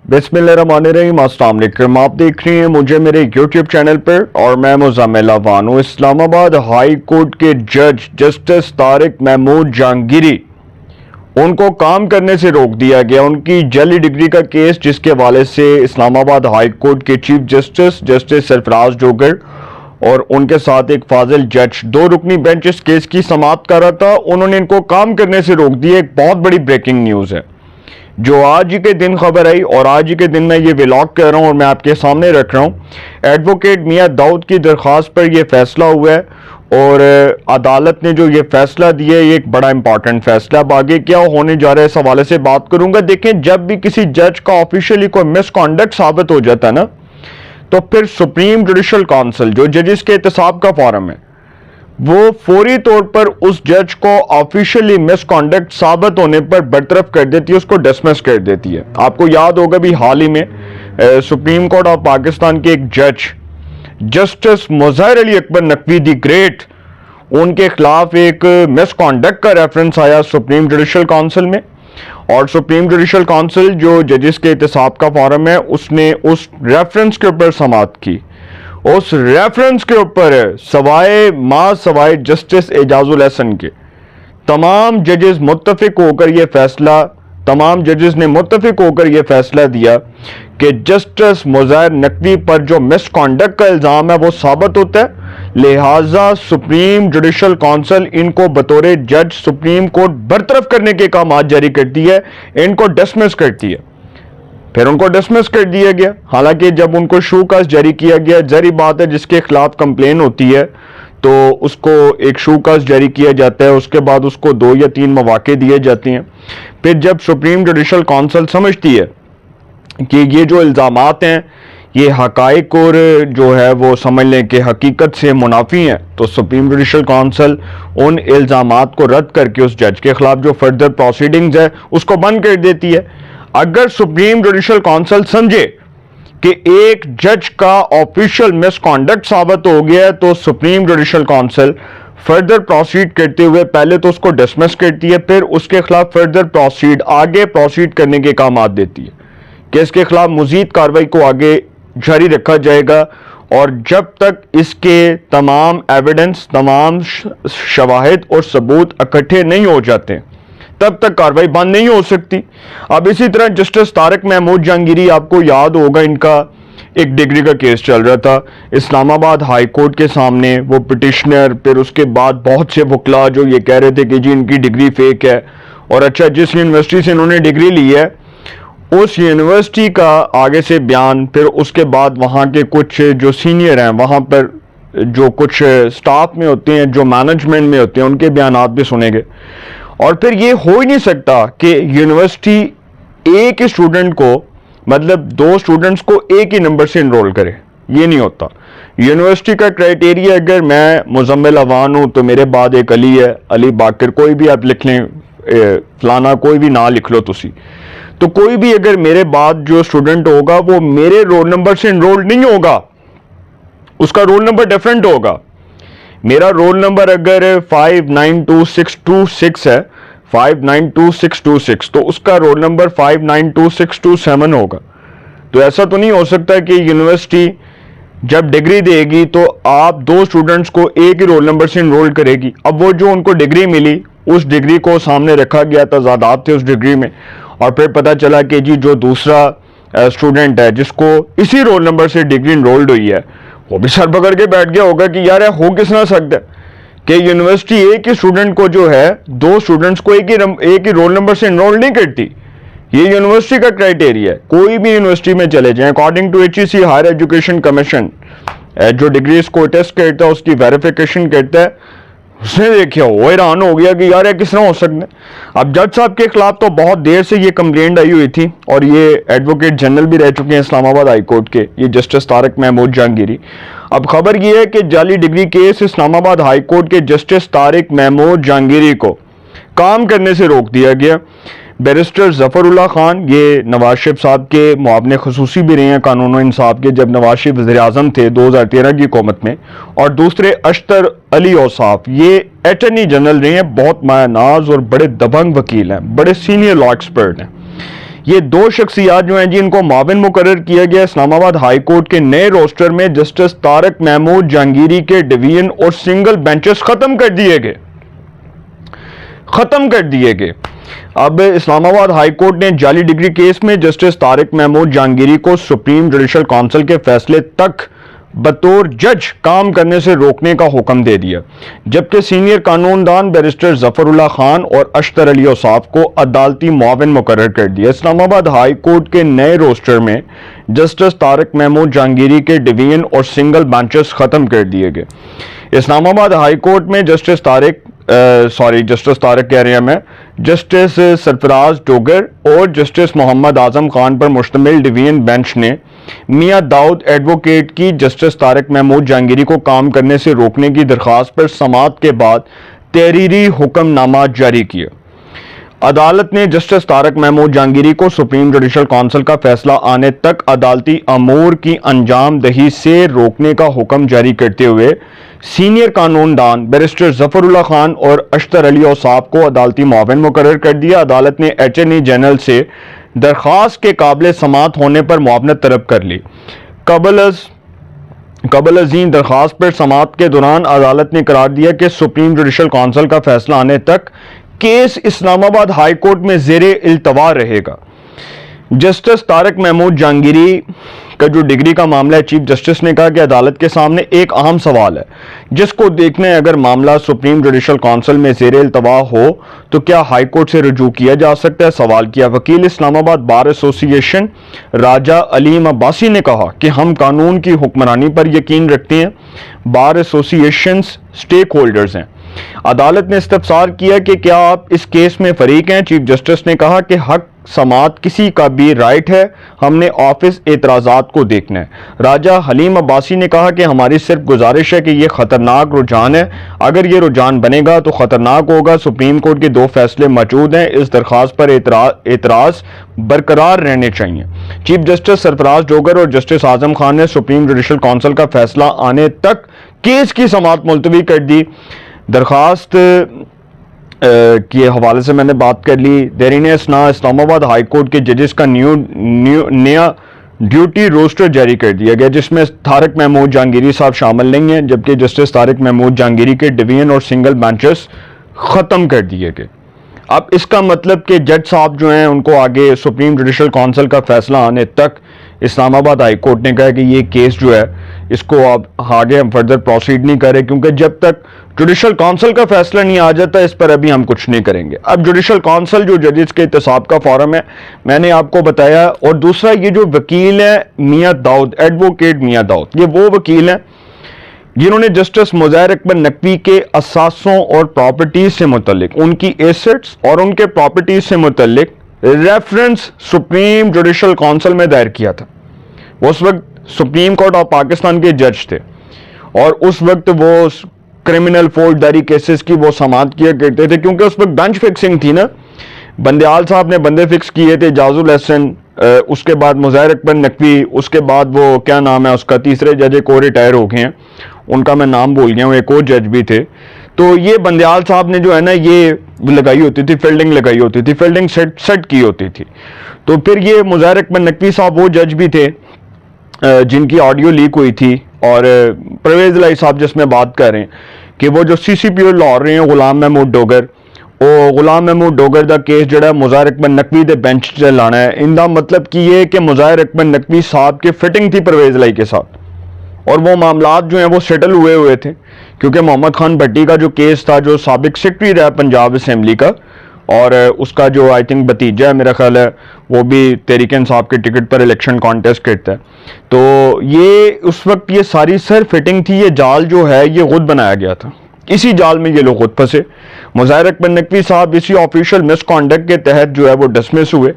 बिस्मिल्लाहिर्रहमानिर्रहीम, अस्सलाम वालेकुम। आप देख रहे हैं मुझे मेरे YouTube चैनल पर और मैं मुज़म्मिल अवान हूँ। इस्लामाबाद हाई कोर्ट के जज जस्टिस तारिक महमूद जहांगीरी, उनको काम करने से रोक दिया गया। उनकी जाली डिग्री का केस जिसके हवाले से इस्लामाबाद हाई कोर्ट के चीफ जस्टिस जस्टिस सरफराज जोगर और उनके साथ एक फाजिल जज, दो रुकनी बेंच इस केस की समाअत कर रहा था, उन्होंने इनको काम करने से रोक दिया। एक बहुत बड़ी ब्रेकिंग न्यूज़ है जो आज ही के दिन खबर आई और आज ही के दिन मैं ये व्लॉग कर रहा हूँ और मैं आपके सामने रख रहा हूँ। एडवोकेट मियां दाऊद की दरख्वास्त पर यह फैसला हुआ है और अदालत ने जो ये फैसला दिया है ये एक बड़ा इंपॉर्टेंट फैसला। अब आगे क्या होने जा रहा है इस हवाले से बात करूंगा। देखें, जब भी किसी जज का ऑफिशियली कोई मिसकॉन्डक्ट साबित हो जाता है ना, तो फिर सुप्रीम जुडिशल काउंसिल जो जजेस के एहतसाब का फॉरम है, वो फौरी तौर पर उस जज को ऑफिशियली मिसकॉन्डक्ट साबित होने पर बरतरफ कर देती है, उसको डिसमिस कर देती है। आपको याद होगा भी हाल ही में सुप्रीम कोर्ट ऑफ पाकिस्तान के एक जज justice Muzahir Ali Akbar Naqvi the great, उनके खिलाफ एक मिसकॉन्डक्ट का रेफरेंस आया सुप्रीम जुडिशल काउंसिल में और सुप्रीम जुडिशल काउंसिल जो जजेस के एहतसाब का फॉरम है उसने उस रेफरेंस के ऊपर समाअत की। उस रेफरेंस के ऊपर सवाए जस्टिस एजाजुल हसन के तमाम जजेस मुत्तफिक होकर यह फैसला, तमाम जजेस ने मुत्तफिक होकर यह फैसला दिया कि जस्टिस मुज़हिर नकवी पर जो मिसकॉन्डक्ट का इल्ज़ाम है वो साबित होता है, लिहाजा सुप्रीम जुडिशल काउंसिल इनको बतौर जज सुप्रीम कोर्ट बरतरफ करने के काम जारी करती है, इनको डिसमिस करती है। फिर उनको डिसमिस कर दिया गया। हालांकि जब उनको शूकास जारी किया गया, जारी बात है जिसके खिलाफ कंप्लेन होती है तो उसको एक शूकास जारी किया जाता है, उसके बाद उसको 2 या 3 मौके दिए जाते हैं। फिर जब सुप्रीम जुडिशल काउंसिल समझती है कि ये जो इल्ज़ामात हैं ये हकाइक और जो है वो समझ लें कि हकीकत से मुनाफी हैं, तो सुप्रीम जुडिशल काउंसिल उन इल्ज़ामात को रद्द करके उस जज के खिलाफ जो फर्दर प्रोसीडिंग्स है उसको बंद कर देती है। अगर सुप्रीम जुडिशल काउंसिल समझे कि एक जज का ऑफिशियल मिसकॉन्डक्ट साबित हो गया है तो supreme judicial council further proceed करते हुए पहले तो उसको डिसमिस करती है, फिर उसके खिलाफ फर्दर आगे प्रोसीड करने के काम देती है कि इसके खिलाफ मजीद कार्रवाई को आगे जारी रखा जाएगा और जब तक इसके तमाम एविडेंस, तमाम शवाहिद और सबूत इकट्ठे नहीं हो जाते तब तक कार्रवाई बंद नहीं हो सकती। अब इसी तरह जस्टिस तारिक महमूद जहांगीरी, आपको याद होगा इनका एक डिग्री का केस चल रहा था इस्लामाबाद हाई कोर्ट के सामने। वो पिटिशनर, फिर उसके बाद बहुत से वकला जो ये कह रहे थे कि जी इनकी डिग्री फेक है और अच्छा जिस यूनिवर्सिटी से इन्होंने डिग्री ली है उस यूनिवर्सिटी का आगे से बयान, फिर उसके बाद वहाँ के कुछ जो सीनियर हैं, वहाँ पर जो कुछ स्टाफ में होते हैं, जो मैनेजमेंट में होते हैं, उनके बयान भी सुने गए। और फिर ये हो ही नहीं सकता कि यूनिवर्सिटी एक ही स्टूडेंट को, मतलब 2 स्टूडेंट्स को एक ही नंबर से इनरोल करे, ये नहीं होता। यूनिवर्सिटी का क्राइटेरिया, अगर मैं मुज़म्मिल अवान हूँ तो मेरे बाद एक अली है, अली बाकर, कोई भी आप लिख लें, फलाना कोई भी ना लिख लो तुसी, तो कोई भी अगर मेरे बाद जो स्टूडेंट होगा वो मेरे रोल नंबर से इनरोल नहीं होगा, उसका रोल नंबर डिफरेंट होगा। मेरा रोल नंबर अगर 592626 है, 592626, तो उसका रोल नंबर 592627 होगा। तो ऐसा तो नहीं हो सकता कि यूनिवर्सिटी जब डिग्री देगी तो आप 2 स्टूडेंट्स को एक ही रोल नंबर से इनरोल करेगी। अब वो जो उनको डिग्री मिली, उस डिग्री को सामने रखा गया, तजादात थे उस डिग्री में, और फिर पता चला कि जी जो दूसरा स्टूडेंट है जिसको इसी रोल नंबर से डिग्री इनरोल्ड हुई है, वो भी सर पकड़ के बैठ गया होगा कि यार हो किस ना सकता है कि यूनिवर्सिटी एक ही स्टूडेंट को जो है 2 स्टूडेंट्स को एक ही रोल नंबर से इनरोल नहीं करती। ये यूनिवर्सिटी का क्राइटेरिया है। कोई भी यूनिवर्सिटी में चले जाएं, according to HEC higher education commission जो डिग्रीज को टेस्ट करता है उसकी वेरिफिकेशन करता है, उसने देखा वो हैरान हो गया कि यार किस तरह हो सकता है। अब जज साहब के खिलाफ तो बहुत देर से ये कंप्लेंट आई हुई थी और ये एडवोकेट जनरल भी रह चुके हैं इस्लामाबाद हाई कोर्ट के, ये जस्टिस तारिक महमूद जहांगीरी। अब खबर ये है कि जाली degree case Islamabad high court के जस्टिस तारिक महमूद जहांगीरी को काम करने से रोक दिया गया। बैरिस्टर ज़फ़रुल्लाह खान, ये नवाज शरीफ साहब के मुआवने खसूसी भी रहे हैं कानून और इंसाफ के जब नवाज शरीफ वज़ीर-ए-आज़म थे 2013 की हुकूमत में, और दूसरे अशतर अली औसाफ, ये अटॉर्नी जनरल रहे हैं, बहुत मायनाज और बड़े दबंग वकील हैं, बड़े सीनियर लॉ एक्सपर्ट हैं। ये दो शख्सियात जो हैं जी, इनको माविन मुकर्रर किया गया इस्लामाबाद हाई कोर्ट के नए रोस्टर में। जस्टिस तारिक महमूद जहांगीरी के डिवीजन और सिंगल बेंचेस खत्म कर दिए गए। अब इस्लामाबाद हाई कोर्ट ने जाली डिग्री केस में जस्टिस तारिक महमूद जहांगीरी को सुप्रीम जुडिशल काउंसिल के फैसले तक बतौर जज काम करने से रोकने का हुक्म दे दिया, जबकि सीनियर कानूनदान बैरिस्टर जफरुल्लाह खान और अशतर अली औसाफ को अदालती मुआविन मुकर्रर कर दिया। इस्लामाबाद हाई कोर्ट के नए रोस्टर में जस्टिस तारिक महमूद जहांगीरी के डिवीजन और सिंगल बेंचेस खत्म कर दिए गए। इस्लामाबाद हाई कोर्ट में जस्टिस तारिक कह रहे हैं मैं, जस्टिस सरफराज डोगर और जस्टिस मोहम्मद आजम खान पर मुश्तमिल डिवीजन बेंच ने मियां दाऊद एडवोकेट की जस्टिस तारिक महमूद जहांगीरी को काम करने से रोकने की दरख्वास्त पर समाअत के बाद तहरीरी हुक्मनामा जारी किया। अदालत ने जस्टिस तारिक महमूद जहांगीरी को सुप्रीम जुडिशल काउंसिल का फैसला आने तक अदालती अमूर की अंजाम दही से रोकने का हुक्म जारी करते हुए सीनियर कानूनदान बैरिस्टर जफरुल्लाह खान और अशतर अली औसाफ को अदालती मुआविन मुकर्रर कर दिया। अदालत ने अटॉर्नी जनरल से दरख्वास्त के काबिल समाअत होने पर मुआवनत तलब कर ली। कबल अजीम दरख्वास्त पर समाअत के दौरान अदालत ने करार दिया कि सुप्रीम जुडिशल काउंसिल का फैसला आने तक केस इस्लामाबाद हाई कोर्ट में ज़ेरे इल्तवा रहेगा। जस्टिस तारिक महमूद जहांगीरी का जो डिग्री का मामला है, चीफ जस्टिस ने कहा कि अदालत के सामने एक अहम सवाल है जिसको देखने अगर मामला सुप्रीम जुडिशल काउंसिल में ज़ेरे इल्तवा हो तो क्या हाई कोर्ट से रुजू किया जा सकता है। सवाल किया वकील इस्लामाबाद बार एसोसिएशन राजा अलीम अब्बासी ने कहा कि हम कानून की हुक्मरानी पर यकीन रखते हैं। बार एसोसिएशन स्टेक होल्डर्स हैं। अदालत ने इस्तफसार किया कि क्या आप इस केस में फरीक हैं। चीफ जस्टिस ने कहा कि हक समाअत किसी का भी राइट है, हमने ऑफिस एतराज़ात को देखना है। राजा हलीम अब्बासी ने कहा कि हमारी सिर्फ गुजारिश है कि यह खतरनाक रुझान है, अगर यह रुझान बनेगा तो खतरनाक होगा। सुप्रीम कोर्ट के दो फैसले मौजूद हैं, इस दरख्वास्त पर एतराज़ बरकरार रहने चाहिए। चीफ जस्टिस सरफराज डोगर और जस्टिस आजम खान ने सुप्रीम जुडिशल काउंसिल का फैसला आने तक केस की समाअत मुलतवी कर दी। दरख्वास्त के हवाले से मैंने बात कर ली। देरीन असना इस्लामाबाद हाई कोर्ट के जजेस का नया ड्यूटी रोस्टर जारी कर दिया गया, जिसमें तारिक महमूद जहांगीरी साहब शामिल नहीं हैं, जबकि जस्टिस तारिक महमूद जहांगीरी के डिवीजन और सिंगल बेंचेस ख़त्म कर दिए गए। अब इसका मतलब कि जज साहब जो हैं उनको आगे सुप्रीम जुडिशल काउंसिल का फैसला आने तक इस्लामाबाद हाई कोर्ट ने कहा कि ये केस जो है इसको अब आगे हम फर्दर प्रोसीड नहीं करें, क्योंकि जब तक जुडिशल काउंसिल का फैसला नहीं आ जाता इस पर अभी हम कुछ नहीं करेंगे। अब जुडिशल काउंसिल जो जजेस के इत्तेसाब का फोरम है, मैंने आपको बताया। और दूसरा ये जो वकील है मियां दाऊद, एडवोकेट मियां दाऊद, ये वो वकील हैं जिन्होंने जस्टिस मुज़ाहिर अकबर नकवी के असासों और प्रॉपर्टीज से मुतल्लिक, उनकी एसेट्स और उनके प्रॉपर्टीज से मुतल्लिक रेफरेंस सुप्रीम जुडिशल काउंसिल में दायर किया था। उस वक्त सुप्रीम कोर्ट ऑफ पाकिस्तान के जज थे और उस वक्त वो क्रिमिनल फौजदारी केसेस की वो समाअत किया करते थे, क्योंकि उस वक्त बेंच फिक्सिंग थी ना। बंदयाल साहब ने बंदे फिक्स किए थे, जाजुल हसन, उसके बाद मुज़ाहिर अकबर नकवी, उसके बाद वो क्या नाम है उसका तीसरे जज एक और रिटायर हो गए हैं, उनका मैं नाम भूल गया हूँ, एक और जज भी थे। तो ये बंदयाल साहब ने जो है ना ये लगाई होती थी, फील्डिंग लगाई होती थी, फील्डिंग सेट की होती थी। तो फिर ये मुज़ाहिर अकबर नकवी साहब वो जज भी थे जिनकी ऑडियो लीक हुई थी, और परवेज़ इलाही साहब जिसमें बात कर रहे हैं कि वो जो CCPO लाहौर रहे हैं गुलाम महमूद डोगर, ਉਹ गुलाम महमूद डोगर का केस जड़ा मुज़ाहिर अकबर नकवी के बेंच से लाना है। इनका मतलब की ये कि मुज़ाहिर अकबर नकवी साहब की फिटिंग थी परवेज़ इलाही के साथ, और वो मामलात जो हैं वो सेटल हुए थे, क्योंकि मोहम्मद खान भट्टी का जो केस था, जो साबिक सेक्रेटरी रहा पंजाब असेंबली का, और उसका जो आई थिंक भतीजा है मेरा ख्याल है वो भी तहरीक इंसाफ के टिकट पर इलेक्शन कॉन्टेस्ट करता है। तो ये उस वक्त ये सारी सर फिटिंग थी, ये जाल जो है ये खुद बनाया गया था, इसी जाल में ये लोग खुद फंसे। मुज़ाहिर अकबर नकवी साहब इसी ऑफिशियल मिसकॉन्डक्ट के तहत जो है वो डिसमिस हुए,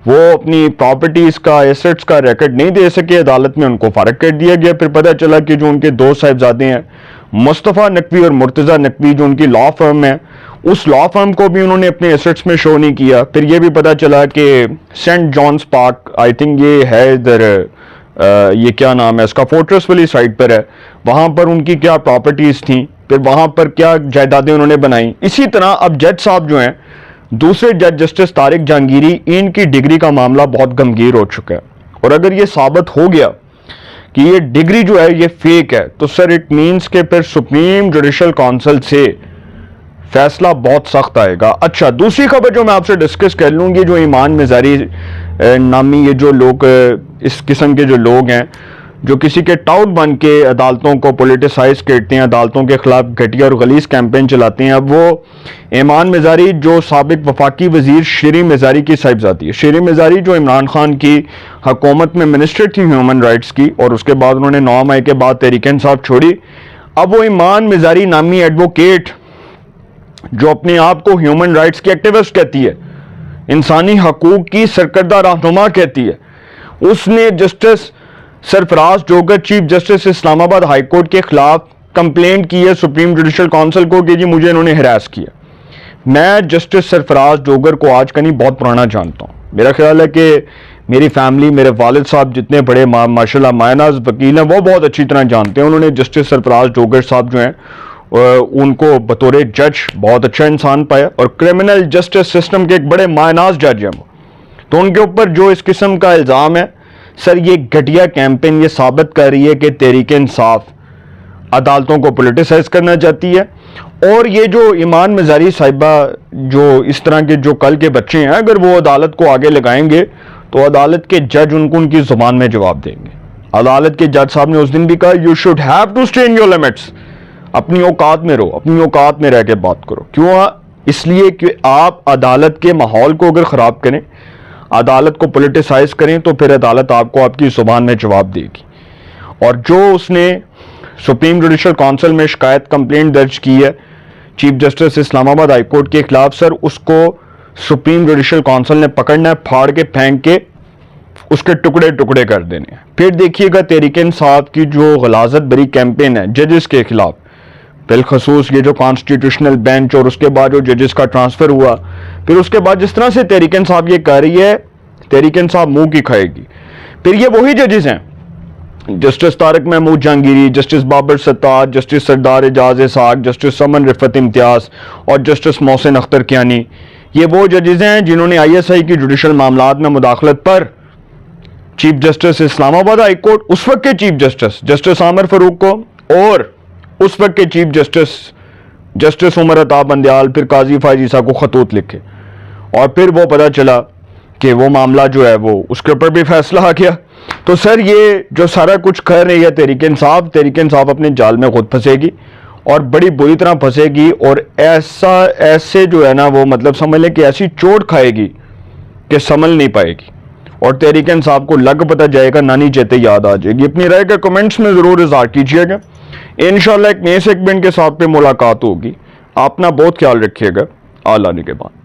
वो अपनी प्रॉपर्टीज़ का एसेट्स का रिकॉर्ड नहीं दे सके, अदालत में उनको फारग कर दिया गया। फिर पता चला कि जो उनके दो साहिबजादे हैं मुस्तफ़ा नकवी और मुर्तज़ा नकवी, जो उनकी लॉ फर्म है, उस लॉ फर्म को भी उन्होंने अपने एसेट्स में शो नहीं किया। फिर ये भी पता चला कि Saint John's Park, I think ये है इधर, ये क्या नाम है इसका, फोर्ट्रेस वाली साइड पर है, वहाँ पर उनकी क्या प्रॉपर्टीज़ थी, फिर वहाँ पर क्या जायदादें उन्होंने बनाई। इसी तरह अब जज साहब जो हैं दूसरे जज जस्टिस तारिक जहांगीरी, इनकी डिग्री का मामला बहुत गंभीर हो चुका है और अगर ये साबित हो गया कि ये डिग्री जो है ये फेक है तो सर इट मींस के फिर सुप्रीम जुडिशल काउंसिल से फैसला बहुत सख्त आएगा। अच्छा, दूसरी खबर जो मैं आपसे डिस्कस कर लूँगी, जो ईमान मिजारी नामी ये जो लोग इस किस्म के जो लोग हैं जो किसी के टाउट बन के अदालतों को पोलिटिसाइज करते हैं, अदालतों के खिलाफ घटिया और गलीज कैंपेन चलाते हैं, अब वो ईमान मिजारी जो साबिक वफाकी वजीर शेरी मिजारी की साहिबजादी है। शेरी मिजारी जो इमरान खान की हुकूमत में मिनिस्टर थी ह्यूमन राइट्स की और उसके बाद उन्होंने 9 मई के बाद तहरीक इंसाफ छोड़ी। अब वो ईमान मिजारी नामी एडवोकेट जो अपने आप को ह्यूमन राइट्स की एक्टिविस्ट कहती है, इंसानी हकूक की सरकर्दा रहनुमा कहती है, उसने justice Sarfaraz Dogar chief justice Islamabad high court के खिलाफ कंप्लेंट की है सुप्रीम जुडिशल काउंसिल को कि जी मुझे इन्होंने हरास किया। मैं जस्टिस सरफराज जोगर को आज का नहीं बहुत पुराना जानता हूँ। मेरा ख्याल है कि मेरी फैमिली, मेरे वालिद साहब जितने बड़े माशाल्लाह मायनाज वकील हैं वो बहुत अच्छी तरह जानते हैं। उन्होंने जस्टिस सरफराज जोगर साहब जो हैं उनको बतौर जज बहुत अच्छा इंसान पाया और क्रिमिनल जस्टिस सिस्टम के एक बड़े मायनाज जज हैं वो। तो उनके ऊपर जो इस किस्म का इल्ज़ाम है सर, ये घटिया कैंपेन ये साबित कर रही है कि तहरीक इंसाफ अदालतों को पोलिटिसाइज करना चाहती है। और ये जो ईमान मिजारी साहिबा जो इस तरह के जो कल के बच्चे हैं, अगर वो अदालत को आगे लगाएंगे तो अदालत के जज उनको उनकी जुबान में जवाब देंगे। अदालत के जज साहब ने उस दिन भी कहा you should have to stay in your limits, अपनी औकात में रहो, अपनी औकात में रह के बात करो। क्यों? इसलिए कि आप अदालत के माहौल को अगर ख़राब करें, अदालत को पोलिटिसाइज करें तो फिर अदालत आपको आपकी जुबान में जवाब देगी। और जो उसने सुप्रीम जुडिशल काउंसिल में शिकायत कंप्लेंट दर्ज की है chief justice Islamabad high court के खिलाफ, सर उसको सुप्रीम जुडिशल काउंसिल ने पकड़ना है, फाड़ के फेंक के उसके टुकड़े टुकड़े कर देने हैं। फिर देखिएगा तहरीक इंसाफ की जो गलाजत भरी कैंपेन है जजेस के खिलाफ, बिलखसूस ये जो कॉन्स्टिट्यूशनल बेंच और उसके बाद जो जजेस का ट्रांसफर हुआ, फिर उसके बाद जिस तरह से तहरीक इंसाफ ये कर रही है, तहरीक इंसाफ मुंह की खाएगी। फिर ये वही जजेस हैं justice Tariq Mahmood Jahangiri, justice Babar Sattar, justice Sardar Ejaz Ishaq, justice Saman Rifat Imtiaz और जस्टिस मोहसिन अख्तर कियानी, ये वो जजेस हैं जिन्होंने ISI की जुडिशल मामलात में मुदाखलत पर chief justice Islamabad high court, उस वक्त के चीफ जस्टिस आमिर फारूक को और उस वक्त के चीफ जस्टिस उमर अताब बंदयाल, फिर काजी फायज ईसा को खतूत लिखे और फिर वो पता चला कि वो मामला जो है वो उसके ऊपर भी फैसला आ गया। तो सर ये जो सारा कुछ कर रही है तहरीक इंसाफ अपने जाल में खुद फंसेगी और बड़ी बुरी तरह फंसेगी और ऐसे जो है ना वो मतलब समझ लें कि ऐसी चोट खाएगी कि संभल नहीं पाएगी और तहरीक इंसाफ को लग पता जाएगा, नानी चेते याद आ जाएगी। अपनी राय का कमेंट्स में ज़रूर इज़हार कीजिएगा। इंशाल्लाह एक नए सेगमेंट के साथ पे मुलाकात होगी। अपना बहुत ख्याल रखिएगा। आल आने के बाद।